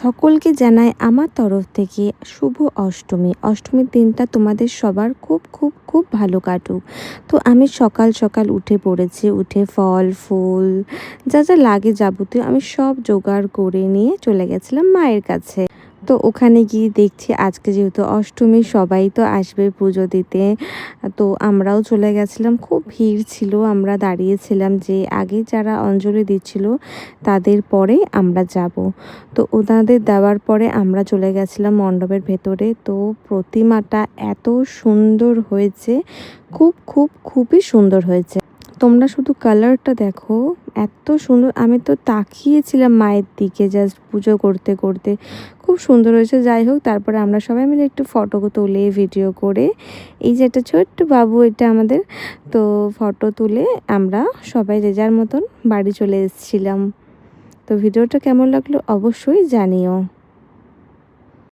সকলকে জানাই আমার তরফ থেকে শুভ অষ্টমী। অষ্টমীর দিনটা তোমাদের সবার খুব খুব খুব ভালো কাটুক। তো আমি সকাল সকাল উঠে পড়েছি, উঠে ফল ফুল যা যা লাগে যাবতীয় আমি সব জোগাড় করে নিয়ে চলে গেছিলাম মায়ের কাছে। তো ওখানে গিয়ে দেখছি আজকে যেহেতু অষ্টমী সবাই তো আসবে পুজো দিতে, তো আমরাও চলে গেছিলাম। খুব ভিড় ছিল, আমরা দাঁড়িয়েছিলাম যে আগে যারা অঞ্জলি দিচ্ছিল তাদের পরে আমরা যাব। তো ওনাদের দেওয়ার পরে আমরা চলে গেছিলাম মণ্ডপের ভেতরে। তো প্রতিমাটা এত সুন্দর হয়েছে, খুব খুব খুবই সুন্দর হয়েছে। তোমরা শুধু কালারটা দেখো, এত সুন্দর। আমি তো তাকিয়েছিলাম মায়ের দিকে জাস্ট পুজো করতে করতে, খুব সুন্দর হয়েছে। যাই হোক, তারপরে আমরা সবাই মিলে একটু ফটো তুলে ভিডিও করে, এই যে একটা ছোট্ট বাবু এটা আমাদের, তো ফটো তুলে আমরা সবাই যে যার মতন বাড়ি চলে এসেছিলাম। তো ভিডিওটা কেমন লাগলো অবশ্যই জানিও।